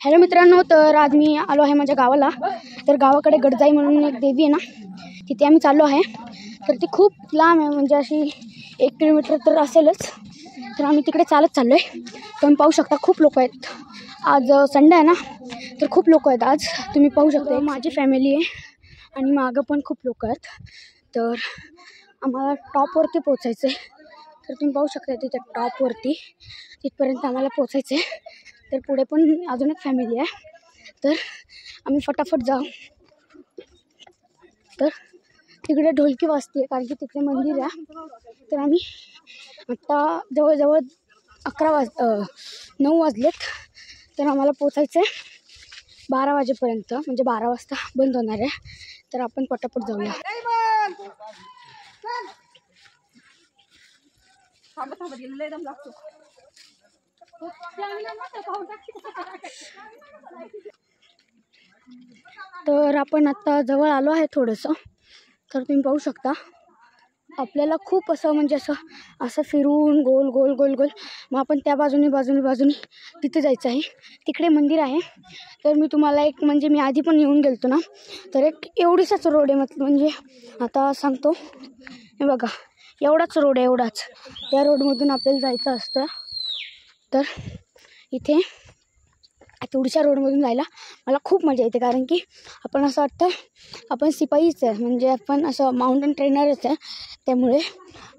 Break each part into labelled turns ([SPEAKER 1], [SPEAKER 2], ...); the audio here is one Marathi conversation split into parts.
[SPEAKER 1] हॅलो मित्रांनो, तर आज मी आलो आहे माझ्या गावाला. तर गावाकडे गडजाई म्हणून एक देवी आहे ना, तिथे आम्ही चाललो आहे. तर ती खूप लांब आहे, म्हणजे अशी 1 किलोमीटर तर असेलच. तर आम्ही तिकडे चालत चाललो आहे. तुम्ही पाहू शकता खूप लोक आहेत. आज संडे आहे ना, तर खूप लोक आहेत आज. तुम्ही पाहू शकता माझी फॅमिली आहे आणि मागं पण खूप लोक आहेत. तर आम्हाला टॉपवरती पोचायचं आहे. तर तुम्ही पाहू शकता तिथे टॉपवरती तिथपर्यंत आम्हाला पोचायचं आहे. तर पुढे पण अजून एक फॅमिली आहे. तर आम्ही फटाफट जाऊ. तर तिकडे ढोलकी वाजते कारण की तिकडे मंदिर आहे. तर आम्ही आत्ता जवळजवळ 9 वाजलेत. तर आम्हाला पोचायचं आहे 12 वाजेपर्यंत, म्हणजे 12 वाजता बंद होणार आहे. तर आपण पटापट जाऊया. तर आपण आता जवळ आलो आहे थोडंसं. तर तुम्ही पाहू शकता आपल्याला खूप असं म्हणजे असं फिरून गोल गोल गोल गोल मग आपण त्या बाजूनी तिथे जायचं आहे. तिकडे मंदिर आहे. तर मी तुम्हाला एक म्हणजे मी आधी पण येऊन गेलतो ना, तर एक एवढीसाच रोड आहे, म्हणजे आता सांगतो. हे बघा, एवढाच रोड आहे, एवढाच. त्या रोडमधून आपल्याला जायचं असतं. तर इथे थोडीशा रोडमधून जायला मला खूप मजा येते, कारण की आपण असं वाटतं आपण शिपाईच आहे, म्हणजे आपण असं माउंटेन ट्रेनरच आहे. त्यामुळे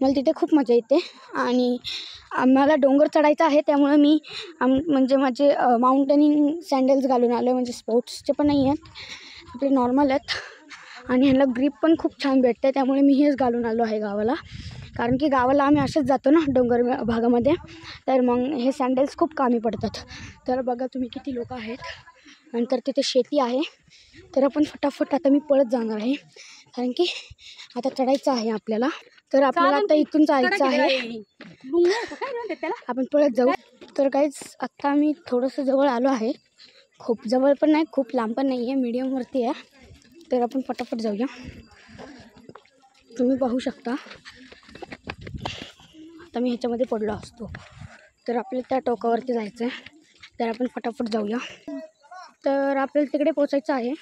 [SPEAKER 1] मला तिथे खूप मजा येते. आणि आम्हाला डोंगर चढायचा आहे, त्यामुळे मी म्हणजे माझे माउंटेनिंग सँडल्स घालून आलो आहे. म्हणजे स्पोर्ट्सचे पण नाही आहेत, आपले नॉर्मल आहेत. आणि ह्याला ग्रीप पण खूप छान भेटते, त्यामुळे मी हेच घालून आलो आहे गावाला. कारण की गावाला आम्ही असेच जातो ना डोंगर भागामध्ये, तर मग हे सँडल्स खूप कामी पडतात. तर बघा तुम्ही किती लोक आहेत. नंतर तिथे शेती आहे. तर आपण फटाफट आता मी पळत जाणार आहे, कारण की आता चढायचं आहे आपल्याला. तर आपल्याला आता इथून जायचं आहे, आपण पळत जाऊ. तर काहीच आत्ता आम्ही थोडंसं जवळ आलो आहे. खूप जवळ पण नाही, खूप लांब पण नाही आहे, मीडियमवरती आहे. तर आपण फटाफट जाऊया. तुम्ही पाहू शकता आता मी ह्याच्यामध्ये पडलो असतो. तर आपल्याला त्या टोकावरती जायचं आहे. तर आपण फटाफट जाऊया. तर आपल्याला तिकडे पोचायचं आहे.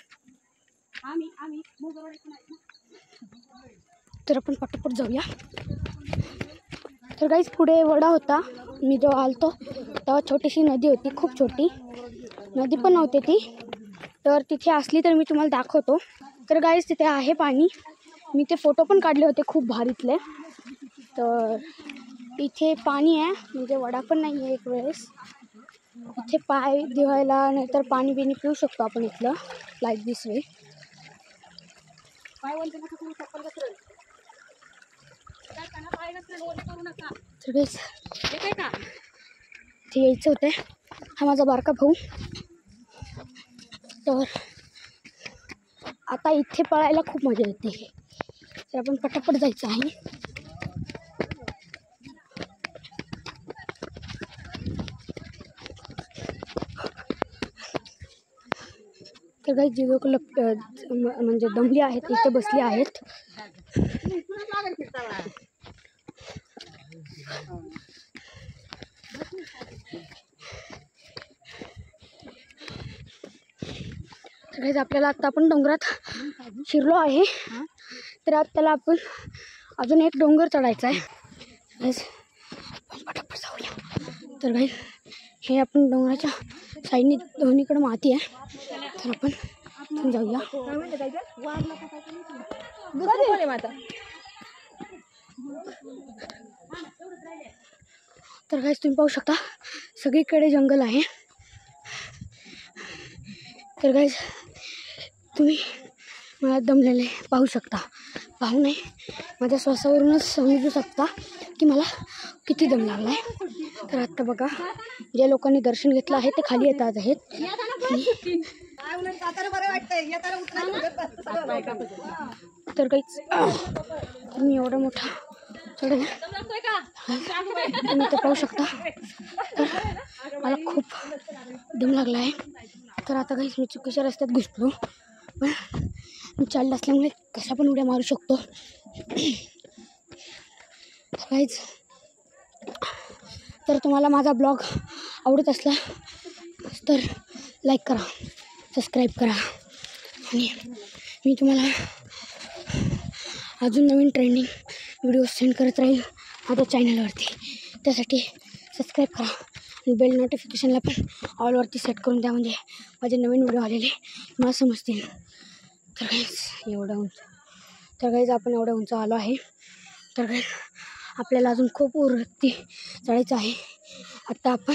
[SPEAKER 1] तर आपण फटाफट जाऊया. तर काहीच पुढे वडा होता. मी जेव्हा आलतो तेव्हा छोटीशी नदी होती, खूप छोटी नदी पण नव्हती ती. तर तिथे असली तर मी तुम्हाला दाखवतो. तर गाईस तिथे आहे पाणी. मी ते फोटो पण काढले होते खूप भारीतले. तर इथे पाणी आहे, म्हणजे वडा पण नाही आहे. एक वेळेस इथे पाय धुवायला नाहीतर पाणी बिणी पिऊ शकतो आपण इथलं, लाईक दिस वे. तर गाईस ते यायचं होते. हा माझा बारका भाऊ. तर आता इथे पळायला खूप मजा येते. तर आपण पटापट जायचं आहे. तर काही जी लोक म्हणजे दमली आहेत इथे बसली आहेत. तर काही आपल्याला आता आपण डोंगरात शिरलो आहे. तर आता आपण अजून एक डोंगर चढायचा आहे. पटापट जाऊया. तर काही हे आपण डोंगराच्या साईडने दोन्हीकडे माती आहे. तर आपण जाऊया. तर काही तुम्ही पाहू शकता सगळीकडे जंगल आहे. तर काही तुम्ही मला दमलेले पाहू शकता. पाहू नाही, माझ्या श्वासावरूनच समजू शकता की मला किती दम लागला आहे. तर आत्ता बघा ज्या लोकांनी दर्शन घेतलं आहे ते खाली येतात आहेत. तर काहीच तुम्ही एवढा मोठा चढ तुम्ही तर पाहू शकता. तर मला खूप दम लागला आहे. तर आता काहीच मी चुकीच्या रस्त्यात घुसलो, पण मी चाललं असल्यामुळे कशा पण उड्या मारू शकतो. काहीच तर तुम्हाला माझा ब्लॉग आवडत असला तर लाईक करा, सबस्क्राईब करा आणि मी तुम्हाला अजून नवीन ट्रेंडिंग व्हिडिओ सेंड करत राहील माझ्या चॅनलवरती. त्यासाठी सबस्क्राईब करा आणि बेल नोटिफिकेशनला पण ऑलवरती सेट करून द्या, म्हणजे माझे नवीन व्हिडिओ आलेले मला समजतील. तर काहीच आपण एवढं उंच आलो आहे. तर काही आपल्याला अजून खूप वरती चढायचं आहे. आत्ता आपण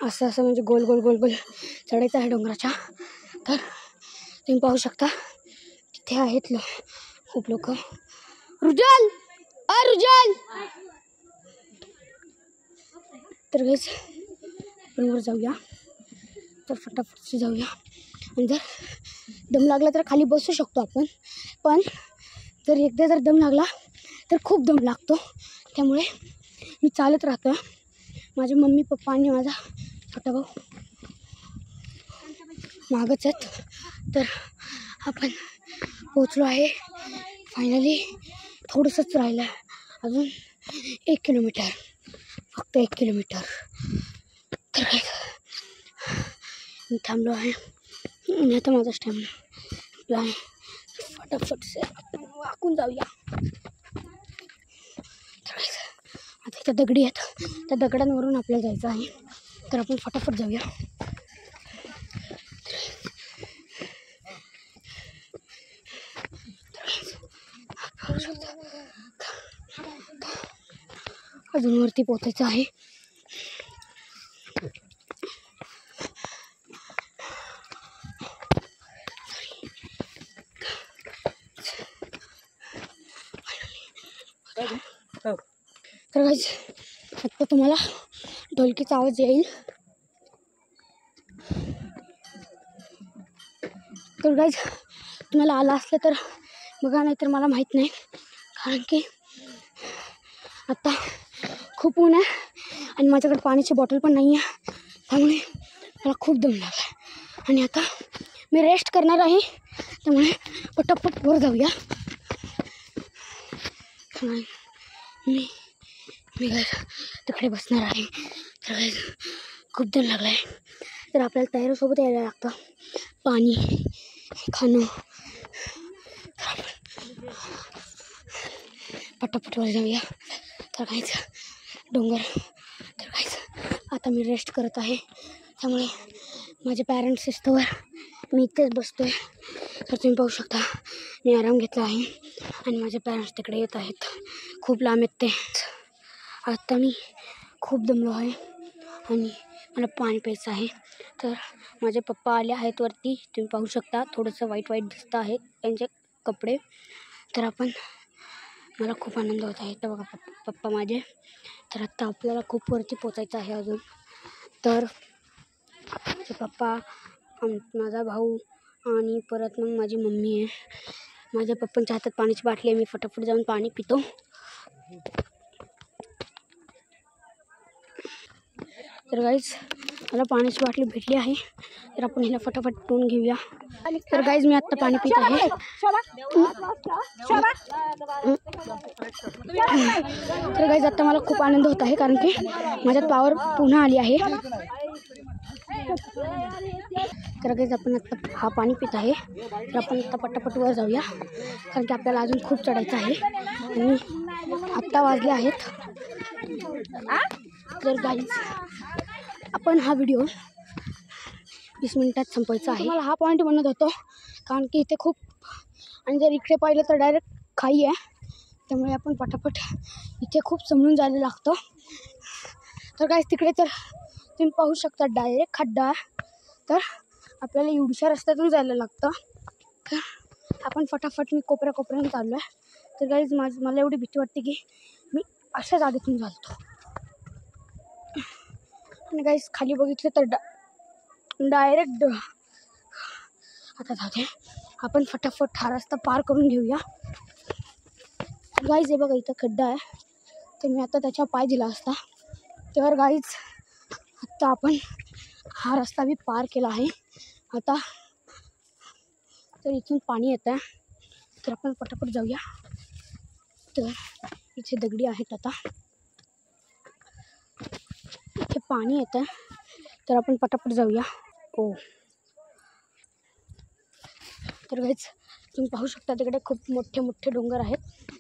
[SPEAKER 1] असं म्हणजे गोल गोल गोल गोल चढायचं आहे डोंगराच्या. तर तुम्ही पाहू शकता तिथे आहेत खूप लोक. रुजल रुजल. तर काहीच आपण वर जाऊया. तर फटाफट जाऊया. आणि जर दम लागला तर खाली बसू शकतो आपण, पण जर एकदा जर दम लागला तर खूप दम लागतो. त्यामुळे मी चालत राहतो. माझे मम्मी पप्पा आणि माझा छोटा भाऊ मागच आहेत. तर आपण पोचलो आहे फायनली. थोडंसंच राहिलं आहे अजून 1 किलोमीटर, फक्त 1 किलोमीटर. तर काय मी थांबलो आहे आणि आता माझा स्टॅमिना आहे. फटाफट से आपण वाकून जाऊया. तर आता इथं दगडी आहेत, त्या दगडांवरून आपल्याला जायचं आहे. तर आपण फटाफट जाऊया. अजून वरती पोचायचं आहे. तर गाईज आता तुम्हाला ढोलकीचा आवाज येईल. तर गाईज तुम्हाला आला असलं तर बघा, नाही तर मला माहीत नाही. कारण की आता खूप ऊन आहे आणि माझ्याकडे पाण्याची बॉटल पण नाही आहे. त्यामुळे मला खूप दम लागला आहे आणि आता मी रेस्ट करणार आहे. त्यामुळे पटापट वर जाऊया. मी तिकडे बसणार आहे. तर खूप दम लागला आहे. तर आपल्याला तयारीसोबत यायला लागतं. पाणी खाणं. पटापट वर जाऊया. तर काहीच डोंगर. तर काहीच आता मी रेस्ट करत आहे. त्यामुळे माझे पॅरेंट्स इस्तवर मी इथेच बसतो आहे. तर तुम्ही पाहू शकता मी आराम घेतला आहे आणि माझे पॅरेंट्स तिकडे येत आहेत. खूप लांब येत ते. आता मी खूप दमलो आहे आणि मला पाणी प्यायचं आहे. तर माझे पप्पा आले आहेत वरती. तुम्ही पाहू शकता थोडंसं वाईट दिसतं आहे त्यांचे कपडे. तर मला खूप आनंद होत आहे. तर बघा पप्पा माझे. तर आत्ता आपल्याला खूप वरती पोचायचं आहे अजून. तर माझे पप्पा, माझा भाऊ आणि परत मग माझी मम्मी आहे. माझ्या पप्पांच्या हातात पाण्याची बाटली आहे. मी फटाफट जाऊन पाणी पितो. तर गाईज मला पाण्याची बाटली भेटली आहे. तर आपण हिला फटाफट पिऊन घेऊया. तर गाईज मी आत्ता पाणी पित आहे. तर गाईज आत्ता मला खूप आनंद होत आहे कारण की माझ्यात पावर पुन्हा आली आहे. तर गाईज आपण आत्ता हा पाणी पित आहे. तर आपण आत्ता पटापट वर जाऊया कारण की आपल्याला अजून खूप चढायचं आहे आणि आत्ता वाजले आहेत. तर गाईज आपण हा व्हिडिओ 20 मिनिटात संपवायचा आहे. मला हा पॉईंट म्हणत होतो कारण की इथे खूप, आणि जर इकडे पाहिलं तर डायरेक्ट खाई आहे. त्यामुळे आपण पटापट इथे खूप समजून जायला लागतं. तर काय तिकडे तर तुम्ही पाहू शकता डायरेक्ट खड्डा. तर आपल्याला एवढ्या रस्त्यातून जायला लागतं. तर आपण फटाफट मी कोपऱ्याने चाललो आहे. तर गाईज मला एवढी भीती वाटते की मी अशा जागेतून चालतो. आणि गाईज खाली बघितलं तर डायरेक्ट आता जाते. आपण फटाफट हा रस्ता पार करून घेऊया. गाईज हे बघा इथं खड्डा आहे. तर मी आता त्याच्यावर पाय दिला असता. तर गाईज आत्ता आपण हा रस्ता मी पार केला आहे. आता तर इथून पाणी येतं आहे. तर आपण पटापट जाऊया. तर इथे दगडी आहेत. आता इथे पाणी येतं आहे. तर आपण पटापट जाऊया. हो तर गाईज तुम्ही पाहू शकता तिकडे खूप मोठे मोठे डोंगर आहेत.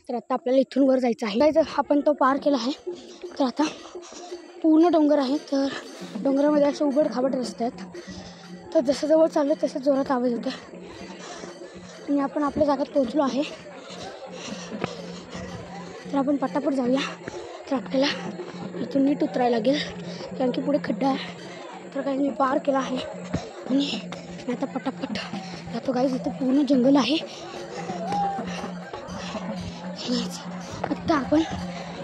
[SPEAKER 1] तर आता आपल्याला इथून वर जायचं आहे. गाईज आपण तो पार केला आहे. तर आता पूर्ण डोंगर आहे. तर डोंगरामध्ये असे उबड खाबड रस्ते आहेत. तर जसं जवळ चाललं तसं जोरात आवाज होतो आणि आपण आपल्या जागेत पोहोचलो आहे. तर आपण पटापट जाऊया. तर आपल्याला इथून नीट उतरायला लागेल कारण की पुढे खड्डा आहे. तर काही मी पार केला आहे आणि मी आता पटापट जातो. गाईज इथं पूर्ण जंगल आहे. आत्ता आपण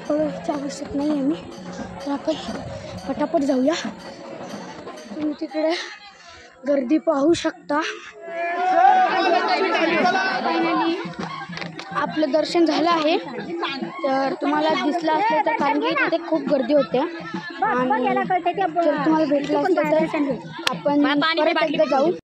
[SPEAKER 1] थोडंच आवश्यक नाही आहे मी. तर आपण पटापट जाऊया. तुम्ही तिकडे गर्दी पाहू शकता. फायनली आपलं दर्शन झालं आहे. तर तुम्हाला दिसलं असलं तर कारण की तिथे खूप गर्दी होते आणि जर तुम्हाला भेटलं असलं तर आपण परत एकदा जाऊ.